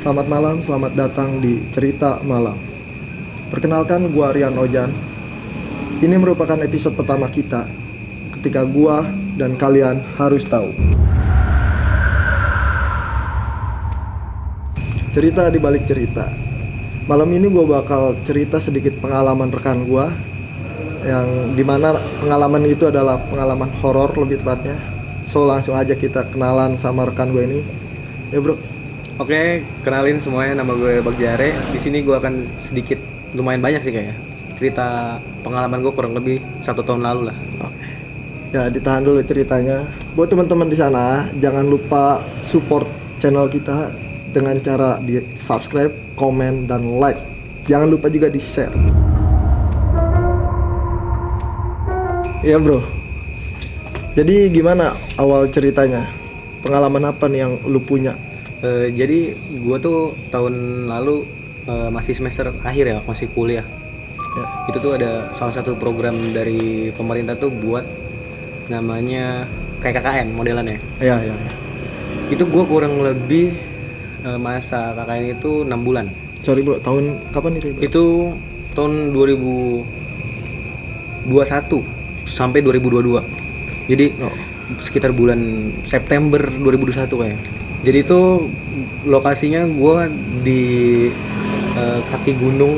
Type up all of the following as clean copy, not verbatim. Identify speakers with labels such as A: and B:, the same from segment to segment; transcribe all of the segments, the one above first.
A: Selamat malam, selamat datang di Cerita Malam. Perkenalkan, gua Rian Ojan. Ini merupakan episode pertama kita ketika gua dan kalian harus tahu cerita di balik cerita. Malam ini gua bakal cerita sedikit pengalaman rekan gua, yang dimana pengalaman itu adalah pengalaman horor lebih tepatnya. So langsung aja kita kenalan sama rekan gue ini. Ya bro.
B: Oke, kenalin semuanya, nama gue Bagjare. Di sini gue akan sedikit, lumayan banyak sih kayaknya, cerita pengalaman gue kurang lebih 1 tahun lalu lah.
A: Oke. Ya ditahan dulu ceritanya. Buat teman-teman di sana, jangan lupa support channel kita dengan cara di subscribe, komen, dan like. Jangan lupa juga di share. Ya bro. Jadi gimana awal ceritanya? Pengalaman apa nih yang lu punya?
B: Jadi gue tuh tahun lalu masih semester akhir ya, masih kuliah.
A: Ya.
B: Itu tuh ada salah satu program dari pemerintah tuh buat namanya kayak KKN modelannya.
A: Ya, ya, ya.
B: Itu gue kurang lebih masa KKN itu 6 bulan.
A: Sorry bro, tahun kapan itu bro?
B: Itu tahun 2021 sampai 2022. Jadi sekitar bulan September 2021 kayak. Jadi itu lokasinya gue di kaki gunung,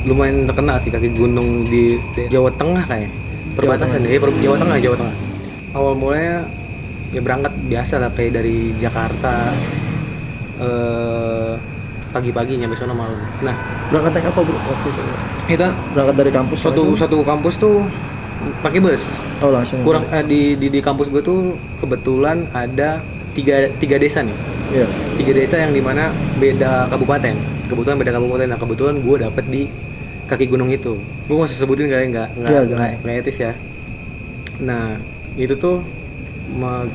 B: lumayan terkenal sih, kaki gunung di Jawa Tengah kayak. Perbatasan ya, Jawa Tengah. Awal mulanya ya berangkat biasa lah, kayak dari Jakarta, pagi-pagi nyampe sana malam. Nah,
A: Berangkat naik apa bro waktu itu?
B: kita
A: Berangkat dari kampus
B: satu kampus tuh pakai bus.
A: Oh langsung.
B: Kurang di kampus gue tuh kebetulan ada tiga desa nih.
A: Iya.
B: 3 desa yang dimana beda kabupaten. Nah kebetulan gue dapet di kaki gunung itu. Gue nggak usah sebutin kali, nggak etis ya. Nah itu tuh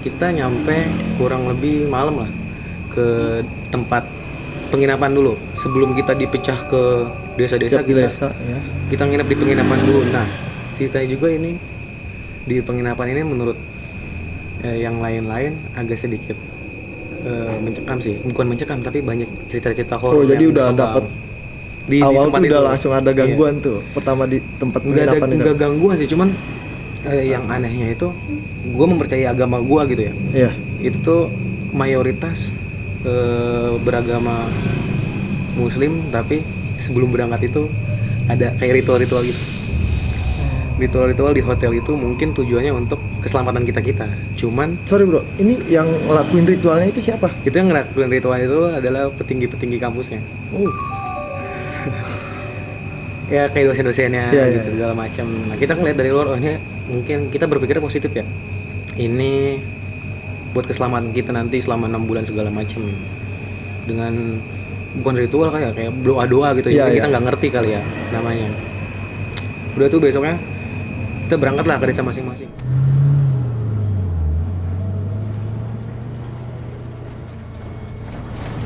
B: kita nyampe kurang lebih malam lah ke tempat penginapan dulu. Sebelum kita dipecah ke desa-desa,
A: ya.
B: kita nginep di penginapan dulu. Nah ceritanya juga ini, di penginapan ini menurut yang lain-lain agak sedikit mencekam sih. Bukan mencekam, tapi banyak cerita-cerita horor.
A: Oh jadi udah dapat
B: di
A: awal
B: tempat
A: tuh
B: itu
A: udah langsung ada gangguan
B: iya.
A: tuh pertama di tempat penginapan itu.
B: Nggak gangguan sih, cuman yang anehnya itu gue mempercayai agama gue gitu ya.
A: Iya.
B: Itu tuh mayoritas beragama Muslim, tapi sebelum berangkat itu ada kayak ritual-ritual gitu. Ritual-ritual di hotel itu mungkin tujuannya untuk keselamatan kita. Cuman
A: Sorry bro, ini yang ngelakuin ritualnya itu siapa?
B: itu yang ngelakuin ritual itu adalah petinggi-petinggi kampusnya.
A: Oh.
B: Ya kayak dosen-dosennya
A: Iya,
B: gitu
A: iya.
B: segala macam. Nah kita ngeliat dari luar, oh ini mungkin kita berpikir positif ya. Ini buat keselamatan kita nanti selama 6 bulan segala macam. Dengan bukan ritual kayak doa-doa gitu ya.
A: Iya,
B: Kita
A: iya.
B: nggak ngerti kali ya namanya. Udah tuh besoknya kita berangkat lah ke desa masing-masing.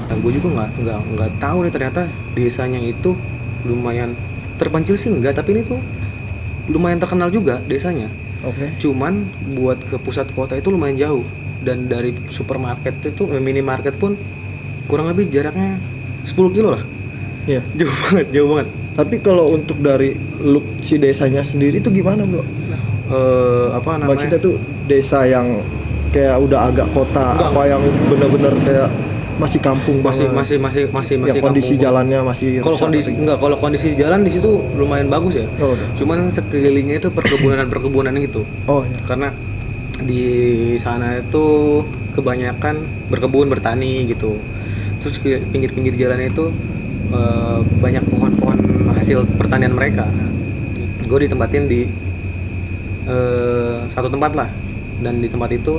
B: Nah, gue juga nggak tahu nih, ternyata desanya itu lumayan terpencil sih enggak, tapi ini tuh lumayan terkenal juga desanya.
A: Oke.
B: Cuman buat ke pusat kota itu lumayan jauh, dan dari supermarket itu minimarket pun kurang lebih jaraknya 10 kilo lah.
A: Iya.
B: Jauh banget.
A: Tapi kalau untuk dari look si desanya sendiri itu gimana bro?
B: Apa namanya?
A: Maksudnya tuh desa yang kayak udah agak kota,
B: Enggak.
A: apa yang benar-benar kayak masih kampung
B: masih
A: banget? Yang kondisi
B: kampung.
A: jalannya masih
B: Kalau
A: rusak
B: kondisi
A: atau
B: kalau kondisi jalan di situ lumayan bagus ya.
A: Oh, udah.
B: Cuman sekelilingnya itu perkebunan gitu.
A: Oh ya.
B: Karena di sana itu kebanyakan berkebun, bertani gitu. Terus pinggir-pinggir jalan itu banyak pohon-pohon hasil pertanian mereka. Gue ditempatin di satu tempat lah, dan di tempat itu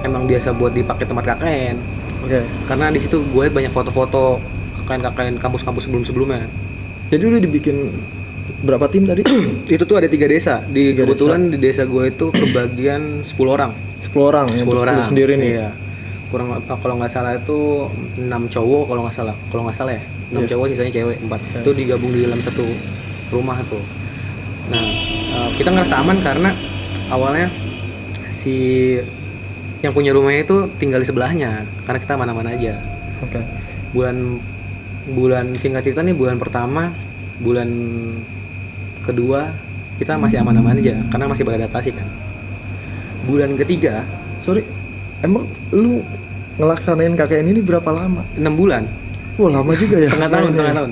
B: emang biasa buat dipakai tempat KKN.
A: Oke.
B: Karena di situ gue liat banyak foto-foto KKN kampus-kampus sebelumnya.
A: Jadi udah dibikin berapa tim tadi?
B: Itu tuh ada 3 desa.
A: Tiga
B: Kebetulan di desa gue itu kebagian 10 orang.
A: 10 orang.
B: 10
A: untuk
B: orang
A: lu sendiri nih.
B: Iya. Kurang kalau nggak salah itu 6 cowok kalau nggak salah ya. 6
A: Iya.
B: cowok, sisanya cewek 4.
A: Iya.
B: Itu digabung di dalam satu rumah tuh. Nah, kita ngerasa aman karena awalnya si yang punya rumahnya itu tinggal di sebelahnya, karena kita mana-mana aja.
A: Oke.
B: Bulan singkat cerita nih, bulan pertama, bulan kedua kita masih aman-aman aja karena masih beradaptasi kan. Bulan ketiga,
A: Sorry, emang lu ngelaksanain KKN ini berapa lama?
B: 6 bulan,
A: Wah, lama juga ya.
B: setengah tahun,
A: mainnya.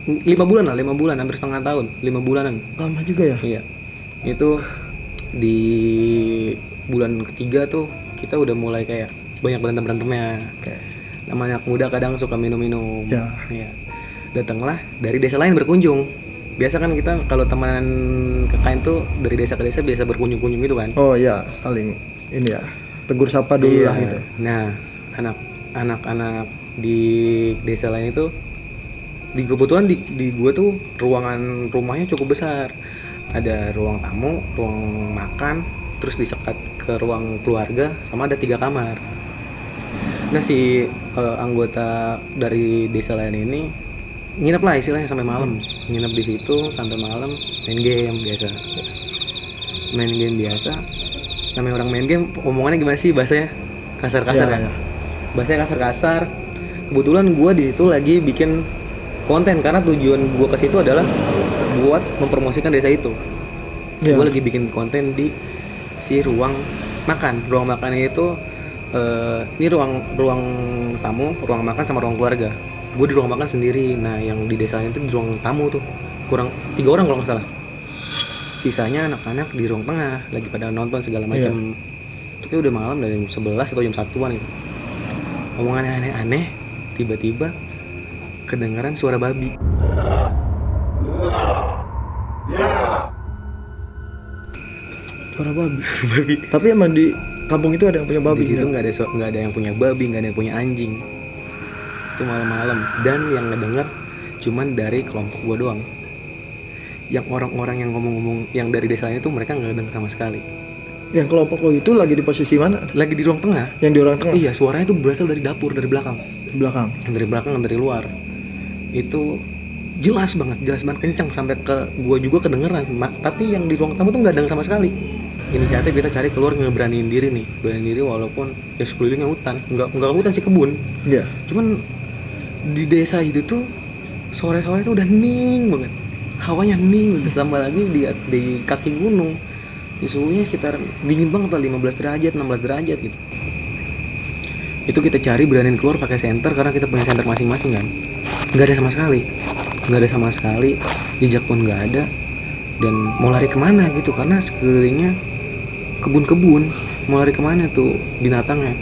B: 5 bulan lah, 5 bulan, hampir setengah tahun, 5 bulanan.
A: Lama juga ya.
B: Iya, itu di bulan ketiga tuh kita udah mulai kayak banyak berantemnya.
A: Oke.
B: Namanya anak muda kadang suka minum-minum.
A: Ya.
B: Iya. Datanglah dari desa lain berkunjung. Biasa kan kita kalau teman KKN tuh dari desa ke desa biasa berkunjung-kunjung gitu kan.
A: Oh ya, saling ini ya. Tegur sapa dulu
B: Iya.
A: lah gitu.
B: Nah, anak-anak di desa lain itu kebetulan di gua tuh ruangan rumahnya cukup besar. Ada ruang tamu, ruang makan, terus disekat ke ruang keluarga, sama ada 3 kamar. Nah si anggota dari desa lain ini nginep lah istilahnya sampai malam, nginep di situ sampai malam, main game biasa. Namanya orang main game, omongannya gimana sih bahasanya? Kasar-kasar
A: Ya,
B: kan?
A: ya.
B: Bahasanya kasar-kasar. Kebetulan gue di situ lagi bikin konten karena tujuan gue ke situ adalah buat mempromosikan desa itu.
A: Ya.
B: Gue lagi bikin konten di si ruang makan. Ruang makannya itu ini ruang tamu, ruang makan sama ruang keluarga. Gue di ruang makan sendiri. Nah yang di desanya itu di ruang tamu tuh kurang 3 orang kalau nggak salah. Sisanya anak-anak di ruang tengah lagi pada nonton segala macam. Itu kayak udah malam dari jam 11 atau jam 1-an gitu. Omongannya aneh-aneh, tiba-tiba kedengaran suara babi.
A: Suara babi.
B: Babi.
A: Tapi emang di kampung itu ada yang punya babi.
B: Di situ
A: kan?
B: nggak ada yang punya babi, nggak ada yang punya anjing. Itu malam-malam, dan yang ngedenger cuman dari kelompok gua doang. Yang orang-orang yang ngomong-ngomong yang dari desanya itu mereka nggak denger sama sekali.
A: Yang kelompok lo itu lagi di posisi mana?
B: Lagi di ruang tengah.
A: Yang di orang tengah?
B: Iya, suaranya itu berasal dari dapur, dari belakang.
A: Di belakang.
B: Dari belakang dan dari luar. Itu jelas banget kencang sampai ke gua juga kedengeran. Tapi yang di ruang tamu tuh nggak denger sama sekali. Inisiatif kita cari keluar, ngeberaniin diri nih, beraniin diri walaupun ya sekelilingnya hutan, nggak hutan sih, kebun.
A: Iya.
B: Cuman di desa itu tuh sore-sore tuh udah hening banget, hawanya hening, ditambah lagi di kaki gunung, suhunya sekitar dingin banget lah, 15 derajat 16 derajat gitu. Itu kita cari, beraniin keluar pakai senter karena kita punya senter masing-masing kan. Nggak ada sama sekali, jejak pun nggak ada. Dan mau lari kemana gitu karena sekelilingnya kebun-kebun, mau lari kemana tuh binatangnya.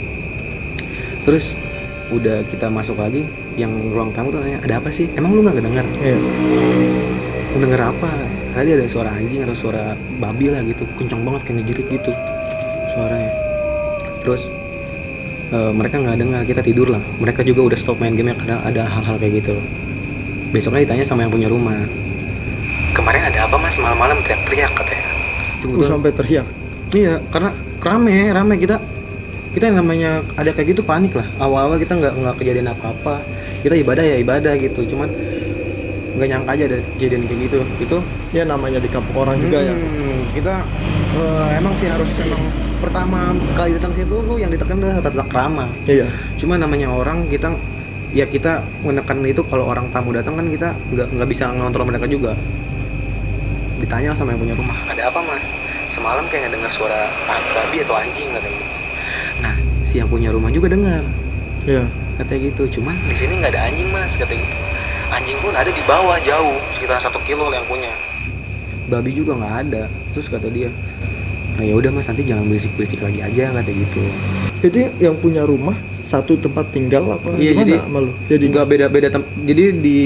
B: Terus udah kita masuk lagi, yang ruang tamu tuh nanya, ada apa sih? Emang lu nggak kedengar?
A: Iya.
B: Denger apa? Tadi ada suara anjing atau suara babi lah gitu, kencang banget kayak ngejerit gitu suaranya. Terus mereka nggak dengar, kita tidur lah. Mereka juga udah stop main game karena ada hal-hal kayak gitu. Besoknya ditanya sama yang punya rumah, kemarin ada apa mas malam-malam teriak-teriak katanya.
A: Sampai teriak.
B: Iya, karena rame kita yang namanya ada kayak gitu panik lah. Awal-awal kita nggak kejadian apa-apa, kita ibadah gitu, cuman nggak nyangka aja ada kejadian kayak gitu. Itu
A: Ya namanya di kampung orang juga ya.
B: kita emang sih harus emang pertama kali datang situ tuh yang ditekan adalah tata krama.
A: Iya.
B: Cuma namanya orang, kita menekan itu kalau orang tamu datang kan kita nggak bisa ngontrol mereka juga. Ditanya sama yang punya rumah, ada apa mas? Semalam kayak ngedengar suara babi atau anjing katanya. Nah si yang punya rumah juga dengar,
A: Iya.
B: katanya gitu. Cuman di sini nggak ada anjing mas, katanya gitu. Anjing pun ada di bawah jauh, sekitar 1 kilo yang punya. Babi juga nggak ada. Terus kata dia, nah ya udah mas, nanti jangan berisik lagi aja, kata gitu.
A: Itu yang punya rumah satu tempat tinggal apa
B: Iya,
A: gimana
B: jadi
A: sama lu? Jadi
B: nggak beda jadi di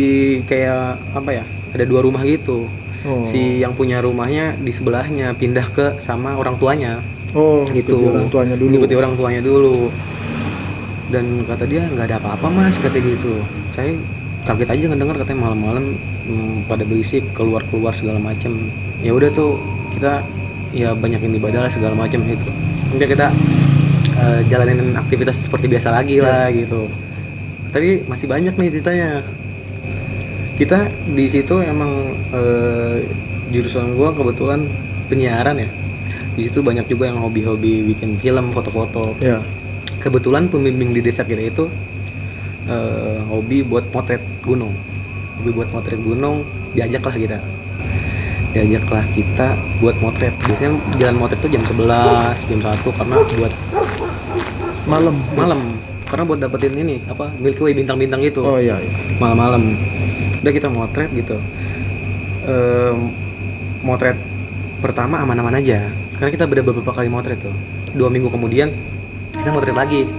B: kayak apa ya, ada 2 rumah gitu.
A: Oh.
B: Si yang punya rumahnya di sebelahnya pindah ke sama orang tuanya.
A: Oh,
B: Gitu.
A: ikuti orang tuanya dulu.
B: Ikuti orang tuanya dulu. Dan kata dia nggak ada apa-apa mas, kata gitu. Saya kaget aja ngedenger katanya malam-malam pada berisik, keluar segala macam. Ya udah tuh kita ya banyakin ibadah lah segala macam itu. Udah kita jalanin aktivitas seperti biasa lagi lah gitu. Tapi masih banyak nih ceritanya. Kita di situ emang jurusan gua kebetulan penyiaran ya. Di situ banyak juga yang hobi-hobi bikin film, foto-foto.
A: Ya.
B: Kebetulan pembimbing di desa kita itu hobi buat motret gunung. Diajaklah kita buat motret. Biasanya jalan motret tuh jam 11, jam 1 karena buat
A: Malam.
B: karena buat dapetin ini apa Milky Way bintang-bintang gitu.
A: Oh iya.
B: Malam-malam udah kita motret gitu. Motret pertama aman-aman aja karena kita beberapa kali motret tuh. 2 minggu kemudian kita motret lagi,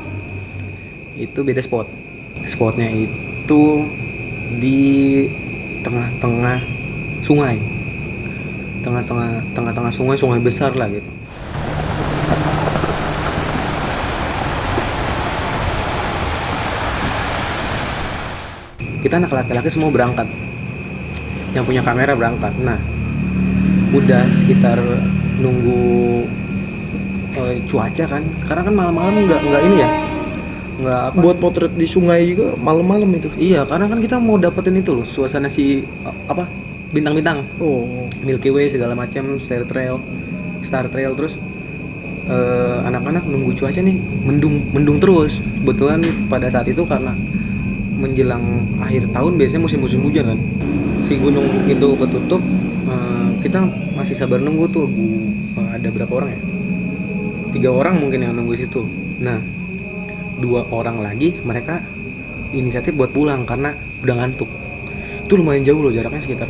B: itu beda spotnya itu di tengah-tengah sungai, tengah-tengah sungai besar lah gitu. Kita anak laki-laki semua berangkat, yang punya kamera berangkat. Nah, udah sekitar nunggu cuaca kan, karena kan malam-malam nggak ini ya, nggak apa.
A: Buat potret di sungai juga malam-malam itu.
B: Iya, karena kan kita mau dapetin itu loh, suasana si apa bintang-bintang,
A: Oh.
B: Milky Way segala macam, Star Trail terus anak-anak nunggu cuaca nih, mendung terus. Kebetulan pada saat itu karena menjelang akhir tahun biasanya musim hujan kan, si gunung itu ketutup. Kita masih sabar nunggu tuh. Ada berapa orang ya? 3 orang mungkin yang nunggu situ. Nah, 2 orang lagi mereka inisiatif buat pulang karena udah ngantuk. Itu lumayan jauh loh, jaraknya sekitar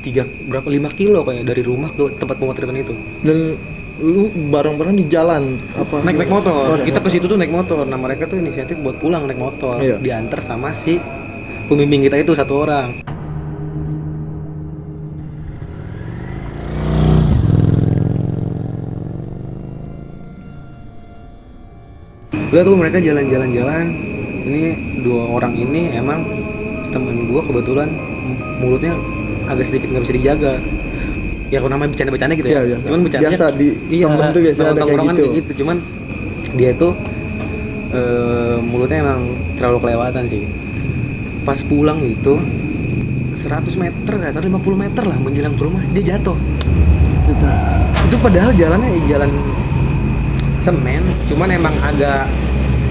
B: 5 kilo kayak dari rumah ke tempat pemotretan itu.
A: Dan lu bareng-bareng di jalan apa?
B: Naik motor.
A: Oh,
B: Kita ke situ tuh naik motor. Nah, mereka tuh inisiatif buat pulang naik motor.
A: Iya.
B: Diantar sama si pembimbing kita itu 1 orang. Udah tuh mereka jalan-jalan. Ini 2 orang ini emang temen gua kebetulan mulutnya agak sedikit nggak bisa dijaga. Ya kalau namanya bercanda-bercanda gitu ya.
A: Iya, biasa.
B: Cuman bercanda.
A: Biasa di temen tuh biasa ada kayak gitu.
B: Cuman dia tuh mulutnya emang terlalu kelewatan sih. Pas pulang itu 100 meter atau 50 meter lah menjelang ke rumah dia jatuh.
A: Gitu.
B: Itu padahal jalannya jalan semen, cuman emang agak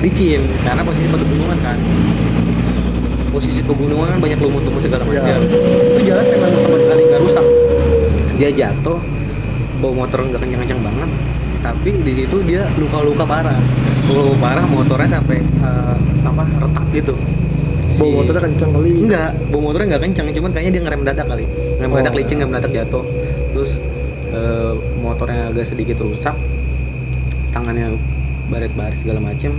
B: licin karena posisi pegunungan kan. Posisi pegunungan kan banyak lumut-lumut segala macam.
A: Ya.
B: Itu jalan memang sama sekali nggak rusak. Dia jatuh, bawa motor nggak kencang-kencang banget, tapi di situ dia luka-luka parah. Motornya sampai retak gitu.
A: Bawa motornya kencang kali.
B: Enggak, bawa motornya nggak kencang, cuman kayaknya dia ngerem mendadak kali. Ngerem mendadak licin, ngerem mendadak jatuh. Terus motornya agak sedikit rusak, tangannya baret-baret segala macem.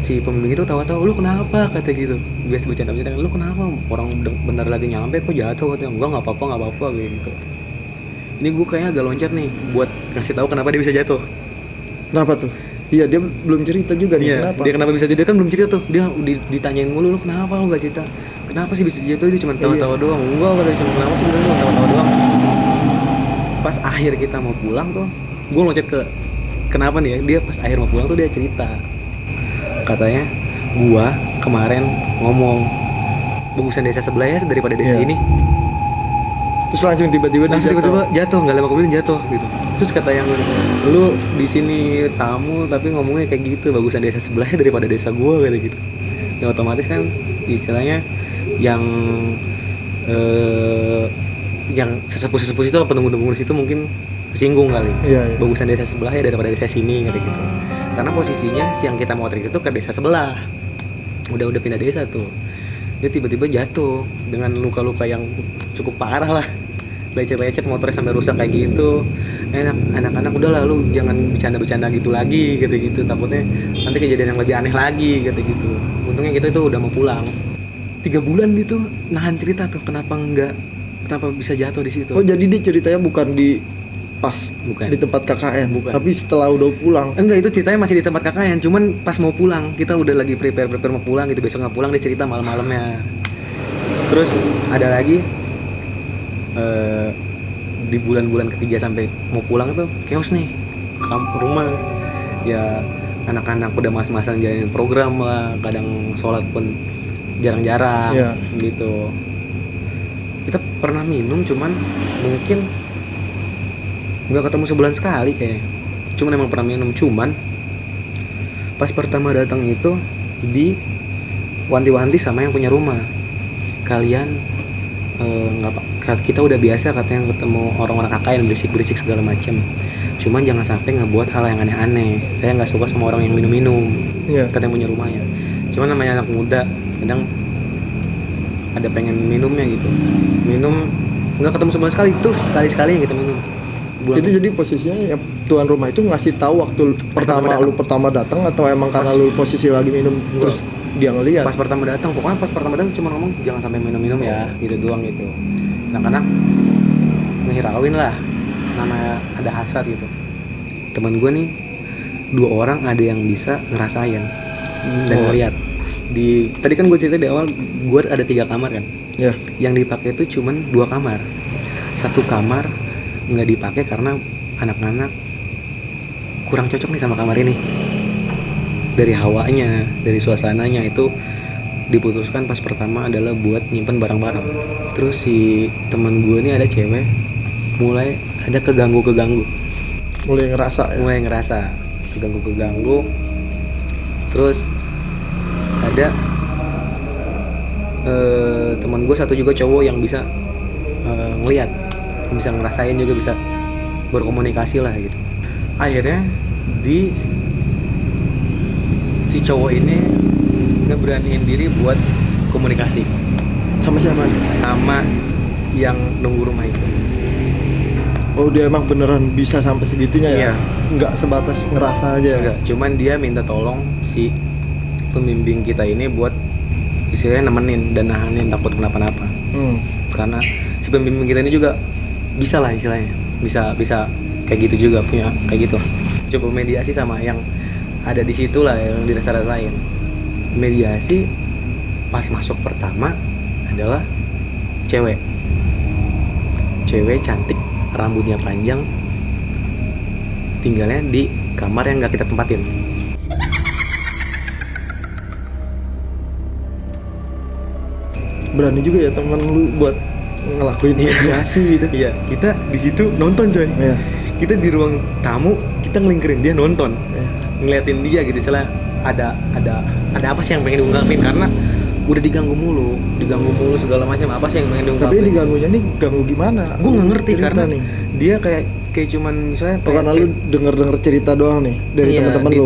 B: Si pembimbing itu tawa-tawa, lu kenapa, kata gitu. Biasa bercanda-bercanda, lu kenapa, orang bentar lagi nyampe kok jatuh, katanya. Enggak, nggak apa-apa gitu. Ini gue kayaknya agak loncat nih buat ngasih tahu kenapa dia bisa jatuh.
A: Kenapa tuh? Iya, dia belum cerita juga nih.
B: Iya,
A: Kenapa?
B: dia kenapa bisa jatuh kan belum cerita tuh. Dia ditanyain mulu, lu kenapa, lu gak cerita. Kenapa sih bisa jatuh? Dia cuma tawa-tawa doang. Enggak, katanya cuma kenapa sih bilang tawa-tawa doang. Pas akhir kita mau pulang tuh, gue loncat ke kenapa nih ya, dia pas akhir mau pulang tuh dia cerita. Katanya, gua kemarin ngomong bagusan desa sebelah ya daripada desa
A: Iya.
B: ini.
A: Terus langsung tiba-tiba
B: Jatuh, nggak lama kemudian jatuh gitu. Terus kata yang lu di sini tamu tapi ngomongnya kayak gitu, bagusan desa sebelahnya daripada desa gua kayak gitu. Ya otomatis kan istilahnya yang sesepuh-sesepuh itu penunggu-penunggu situ mungkin kesinggung kali.
A: Iya.
B: Bagusan desa sebelah ya daripada desa sini kayak gitu. Karena posisinya yang kita mau trik itu ke desa sebelah. Udah pindah desa tuh. Dia tiba-tiba jatuh dengan luka-luka yang cukup parah lah. Lecet-lecet, motornya sampai rusak kayak gitu. Anak-anak udah lah, lu jangan bercanda-bercanda gitu lagi gitu-gitu. Takutnya nanti kejadian yang lebih aneh lagi gitu-gitu. Untungnya kita itu udah mau pulang. 3 bulan gitu nahan cerita tuh kenapa bisa jatuh di situ.
A: Oh, jadi dia ceritanya bukan di pas
B: Bukan.
A: di tempat KKN,
B: Bukan.
A: tapi setelah udah pulang.
B: Enggak, itu ceritanya masih di tempat KKN, cuman pas mau pulang kita udah lagi prepare mau pulang gitu, besok nggak pulang dia cerita malam-malamnya. Terus ada lagi di bulan-bulan ketiga sampai mau pulang tuh chaos nih rumah ya, anak-anak udah mas-masan jalanin program lah, kadang sholat pun jarang-jarang.
A: Iya.
B: Gitu. Kita pernah minum cuman mungkin nggak ketemu sebulan sekali kayak, cuman emang pernah minum. Cuman pas pertama datang itu di wanti-wanti sama yang punya rumah. Kalian kita udah biasa katanya ketemu orang-orang kakak yang berisik-berisik segala macam. Cuman jangan sampai ngebuat hal yang aneh-aneh. Saya nggak suka sama orang yang minum-minum. Katanya punya rumahnya. Cuman namanya anak muda, kadang ada pengen minumnya gitu. Minum nggak ketemu sama sekali, itu sekali-sekali kita minum.
A: Itu jadi posisinya ya tuan rumah itu ngasih tahu waktu pertama datang atau emang karena lu posisi lagi minum terus dia ngeliat?
B: Pas pertama datang, pokoknya pas pertama datang cuma ngomong jangan sampai minum-minum ya, gitu doang gitu. Anak-anak ngehirauin lah, namanya ada hasrat gitu. Teman gue nih 2 orang ada yang bisa ngerasain dan ngeliat. Tadi kan gue cerita di awal gue ada 3 kamar kan. Yang dipakai itu cuman 2 kamar. 1 kamar nggak dipakai karena anak-anak kurang cocok nih sama kamar ini. Dari hawanya, dari suasananya itu diputuskan pas pertama adalah buat nyimpen barang-barang. Terus si teman gue ini ada cewek mulai ada keganggu,
A: mulai ngerasa keganggu. Terus ada teman gue satu juga cowok yang bisa ngelihat, bisa ngerasain juga, bisa berkomunikasi lah gitu. Akhirnya si cowok ini ngeberaniin diri buat komunikasi sama siapa?
B: Sama yang nunggu rumah itu.
A: Oh, dia emang beneran bisa sampai segitunya ya?
B: Iya.
A: Nggak sebatas ngerasa aja?
B: Enggak, cuman dia minta tolong si pembimbing kita ini buat istilahnya nemenin dan nahanin takut kenapa-napa. Karena si pembimbing kita ini juga bisa lah istilahnya, bisa kayak gitu juga, punya kayak gitu. Coba mediasi sama yang ada di situ lah, yang di dasar lain. Mediasi pas masuk pertama adalah cewek cantik, rambutnya panjang, tinggalnya di kamar yang nggak kita tempatin.
A: Berani juga ya temen lu buat ngelakuin mediasi gitu.
B: Iya, kita di situ nonton coy.
A: Iya.
B: Kita di ruang tamu, kita ngelingkerin dia nonton.
A: Iya.
B: Ngeliatin dia gitu, misalnya ada apa sih yang pengen diungkapin, karena udah diganggu mulu segala macam, apa sih yang pengen diungkapin.
A: Tapi diganggunya nih ganggu gimana?
B: Gue nggak ngerti karena
A: nih.
B: Dia kayak cuman misalnya
A: karena lu denger cerita doang nih dari teman-teman lu.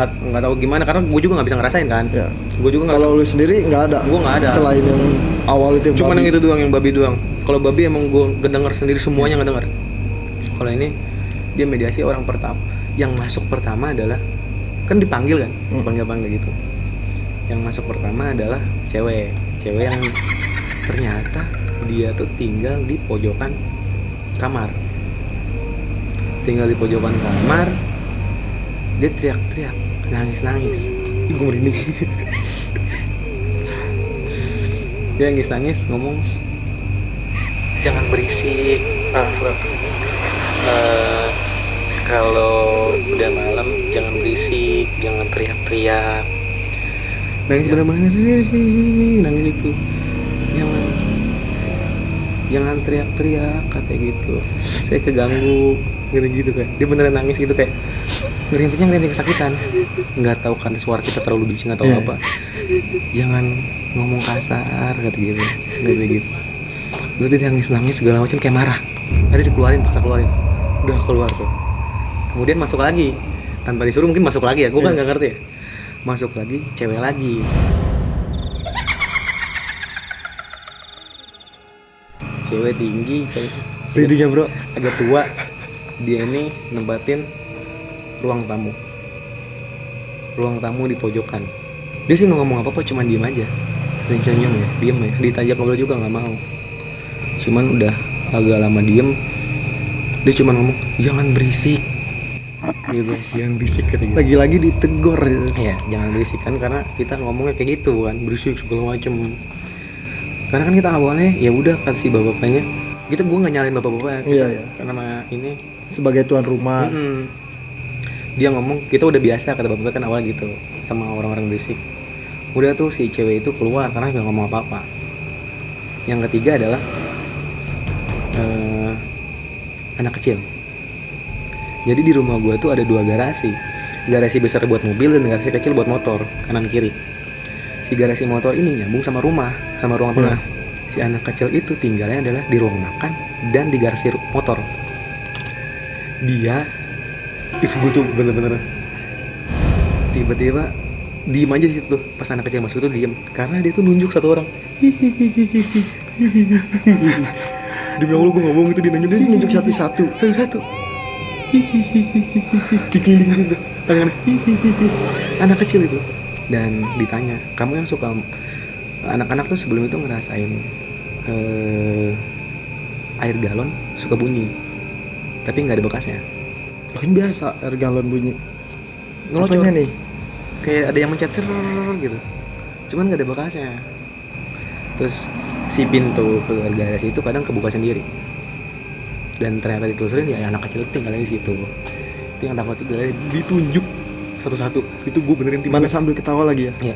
B: Nggak tahu gimana, karena gue juga nggak bisa ngerasain kan.
A: Ya.
B: Gue juga nggak.
A: Kalau lu sendiri nggak ada.
B: Gue nggak ada.
A: Selain yang awal itu.
B: Cuman yang itu doang, yang babi doang. Kalau babi emang gue ngedenger sendiri semuanya ngedenger. Kalau ini dia mediasi orang pertama. Yang masuk pertama adalah kan dipanggil kan, panggil gitu. Yang masuk pertama adalah cewek yang ternyata dia tuh tinggal di pojokan kamar. Dia teriak-teriak, nangis. Ih, gue merinding. Dia nangis ngomong, jangan berisik. Kalau udah malam jangan berisik, jangan teriak-teriak. Nangis bener-bener nangis itu. Jangan teriak-teriak katanya gitu. Saya keganggu gitu kayak. Dia beneran nangis gitu kayak ngerinting kesakitan. Nggak tahu kan suara kita terlalu bising atau apa. Jangan ngomong kasar kata gitu. Gitu. Terus dia nangis segala macam kayak marah. Ada paksa keluarin. Udah keluar tuh. Kemudian masuk lagi. Tanpa disuruh mungkin masuk lagi ya. Gue kan nggak ngerti ya. Masuk lagi, cewek lagi. Cewek tinggi,
A: readingnya bro
B: agak tua. Dia ini nempatin ruang tamu di pojokan. Dia sih nggak ngomong apa-apa, cuman diem aja. Dan senyum ya, diem ya. Ditajak ngobrol juga nggak mau. Cuman udah agak lama diem. Dia cuma ngomong jangan berisik. Gitu, jangan berisik gitu.
A: Lagi-lagi ditegur gitu.
B: Iya, jangan berisik kan, karena kita ngomongnya kayak gitu kan, berisik segala macem. Karena kan kita awalnya ya udah kasih bapaknya, gue nggak nyalain bapak-bapaknya.
A: Iya.
B: Karena ini
A: sebagai tuan rumah.
B: Dia ngomong kita udah biasa, kata bapak kan awal gitu sama orang-orang berisik. Udah tuh si cewek itu keluar karena nggak ngomong apa-apa. Yang ketiga adalah anak kecil. Jadi di rumah gue tuh ada 2 garasi besar buat mobil dan garasi kecil buat motor, kanan kiri. si garasi motor ini nyambung sama ruang tengah. Si anak kecil itu tinggalnya adalah di ruang makan dan di garasi motor. Dia itu gue tuh bener-bener tiba-tiba diem aja di situ tuh. Pas anak kecil masuk tuh diem karena dia tuh nunjuk satu orang. Demi Allah gue ngomong itu, dia nunjuk satu-satu. Dikeliling gitu tangan. Anak kecil itu. Dan ditanya, kamu yang suka, anak-anak tuh sebelum itu ngerasain air galon suka bunyi tapi nggak ada bekasnya.
A: Kan biasa air galon bunyi.
B: Ngelocor
A: Apanya nih?
B: kayak ada yang mencet gitu, cuman nggak ada bekasnya. Terus si pintu ke garasi itu kadang kebuka sendiri, dan ternyata ditelusurin ya anak kecil tinggalnya di situ. Itu yang takut itu ditunjuk satu-satu. Itu gue benerin
A: Mana sambil ketawa lagi ya?
B: Iya.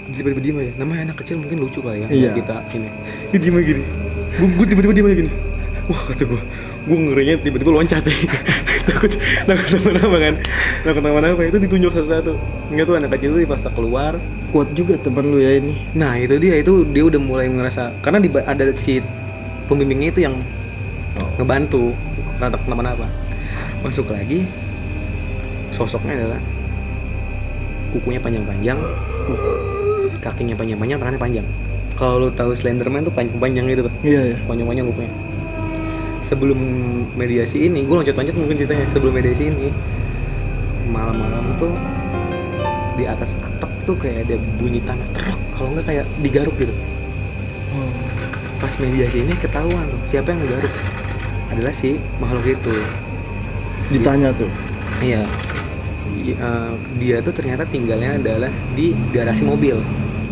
B: Tiba-tiba diem aja. Namanya anak kecil mungkin lucu kali ya.
A: Iya.
B: Kita ini. Dia diem aja gini. Gue tiba-tiba diem aja gini. Wah kata gue ngerinya tiba-tiba loncat ya. Takut nama-nama kan. Takut nama-nama itu ditunjuk satu-satu. Enggak tuh anak kecil itu pas keluar.
A: Kuat juga teman lu ya ini.
B: Nah itu dia udah mulai ngerasa, karena ada si pembimbingnya itu yang ngebantu karena kenapa-napa. Masuk lagi, sosoknya adalah kukunya panjang-panjang, kakinya panjang-panjang, tangannya panjang. Kalau lu tahu Slenderman tuh panjang-panjang gitu tuh.
A: Iya.
B: Panjang-panjang kukunya. Sebelum mediasi ini, gue loncat-loncat mungkin ceritanya. Sebelum mediasi ini, malam-malam tuh di atas atap tuh kayak ada bunyi tanah truk, kalau nggak kayak digaruk gitu. Pas mediasi ini ketahuan tuh siapa yang ngegaruk, adalah si makhluk itu.
A: Ditanya tuh.
B: Iya. Dia tuh ternyata tinggalnya adalah di garasi mobil.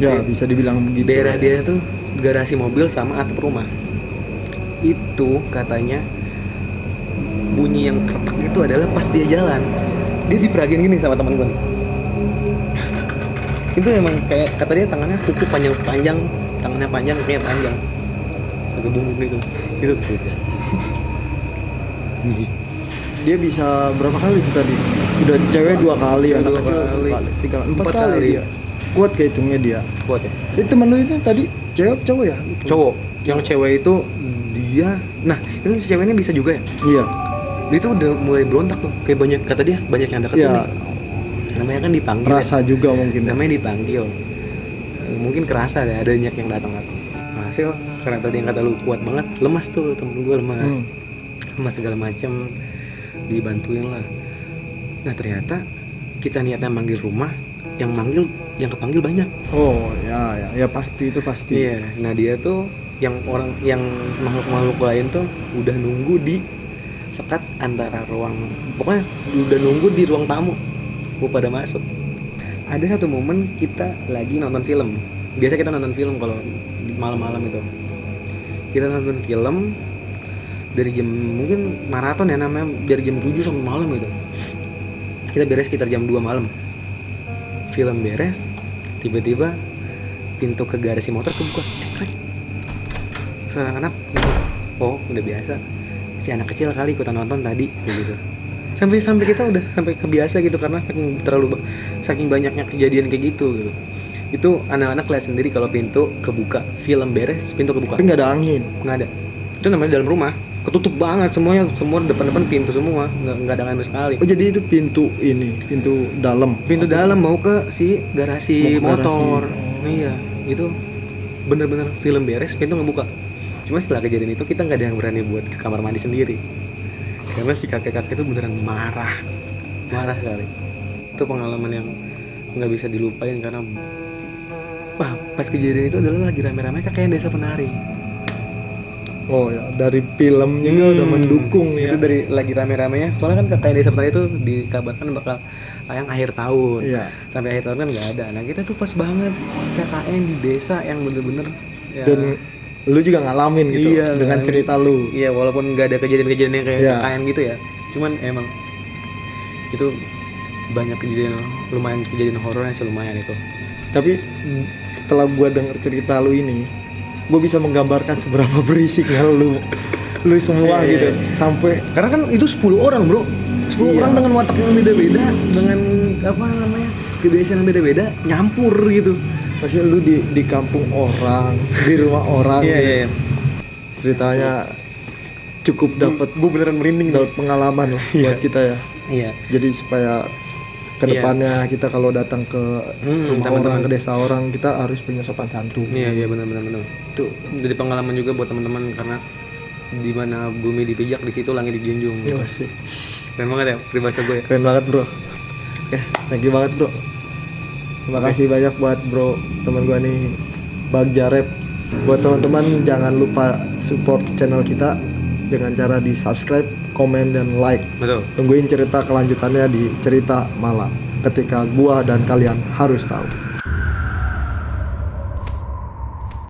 A: Ya, bisa dibilang begitu.
B: Daerah dia tuh garasi mobil sama atap rumah. Itu katanya bunyi yang kretek itu adalah pas dia jalan. Dia diperagain gini sama teman gue. Itu emang kayak kata dia tangannya kuku panjang-panjang, tangannya panjang, kakinya panjang. Sampai bungkuk gitu. Gitu.
A: Dia bisa berapa kali tuh tadi? Udah cewek 2 kali, anak
B: Dua
A: kecil
B: kali.
A: 1 kali, 3 4
B: 4
A: kali
B: kali.
A: dia. Kuat kayak hitungnya dia.
B: Kuat ya.
A: Itu teman lu ini tadi cewek apa cowok ya?
B: Cowok. Yang cewek itu dia, nah itu kan si cewek ini bisa juga ya.
A: Iya.
B: Dia tuh udah mulai berontak tuh, kayak banyak, kata dia banyak yang deketin
A: Iya.
B: nih. Namanya kan dipanggil.
A: Rasa juga mungkin.
B: Namanya dipanggil. Mungkin kerasa deh ada banyak yang datang. Hasil karena tadi yang kata lu kuat banget, lemas tuh temen gue lemas. Lemas segala macam, dibantuin lah. Nah ternyata kita niatnya manggil rumah, yang kepanggil banyak.
A: Oh ya pasti itu pasti.
B: Iya. Nah dia tuh yang makhluk lain tuh udah nunggu di sekat antara ruang, pokoknya udah nunggu di ruang tamu mau pada masuk. Ada satu momen kita lagi nonton film. Biasa kita nonton film kalau malam-malam itu. Kita nonton film dari jam, mungkin maraton ya namanya, dari jam 7 sampai malam gitu. Kita beres sekitar jam 2 malam. Film beres, tiba-tiba pintu ke garasi motor kebuka, cekrek. Seorang anak, oh udah biasa, si anak kecil kali ikutan nonton tadi, kayak gitu. Sampai kita udah sampai kebiasa gitu karena saking banyaknya kejadian kayak gitu. Itu anak-anak lihat sendiri kalau pintu kebuka, film beres, pintu kebuka.
A: Tapi nggak ada angin.
B: Nggak ada. Itu namanya dalam rumah, ketutup banget semua depan pintu semua, nggak ada angin sama sekali.
A: Oh jadi itu pintu dalam.
B: Pintu dalam mau ke si garasi
A: Mau ke
B: motor.
A: garasi.
B: Iya, itu bener-bener film beres, pintu ngebuka. Cuma setelah kejadian itu kita nggak ada yang berani buat ke kamar mandi sendiri, karena si kakek-kakek itu beneran marah sekali. Itu pengalaman yang nggak bisa dilupain karena pas kejadian itu adalah lagi rame-rame kakek desa penari.
A: Oh ya, dari filmnya udah mendukung
B: Itu
A: ya.
B: dari lagi rame-ramenya, soalnya kan kakek desa penari itu dikabarkan bakal tayang akhir tahun.
A: Iya.
B: Sampai akhir tahun kan nggak ada. Nah kita tuh pas banget KKN di desa yang bener-bener ya,
A: Dan lu juga ngalamin gitu
B: iya,
A: dengan
B: ngalamin.
A: cerita lu.
B: Iya, walaupun nggak ada kejadian-kejadian yang kayak
A: Iya.
B: KKN gitu ya, cuman emang itu banyak lumayan kejadian horornya sih, lumayan itu.
A: Tapi setelah gua denger cerita lu ini, gua bisa menggambarkan seberapa berisiknya lu semua
B: Iya,
A: gitu.
B: iya.
A: Sampai
B: Karena kan itu 10 orang bro, 10
A: Iya.
B: orang dengan watak yang beda-beda, dengan apa namanya kebiasaan yang beda-beda, nyampur gitu.
A: Maksudnya lu di kampung orang, di rumah orang.
B: Iya
A: gitu.
B: iya iya.
A: Ceritanya cukup dapat
B: Gue beneran merinding nih.
A: pengalaman lah buat kita ya.
B: Iya.
A: Jadi supaya kedepannya kita kalau datang ke rumah
B: teman-teman.
A: orang, ke desa orang, kita harus punya sopan santun.
B: Iya iya benar. Itu jadi pengalaman juga buat teman-teman karena di mana bumi dipijak di situ langit dijunjung.
A: Iya masih.
B: Keren banget ya peribahasa gue ya.
A: Keren banget bro. Oke, thank you banget bro. Terima kasih banyak buat bro teman gua nih Bagja Rap. Buat teman-teman jangan lupa support channel kita dengan cara di subscribe, komen dan like.
B: Betul.
A: Tungguin cerita kelanjutannya di cerita malam ketika gua dan kalian harus tahu.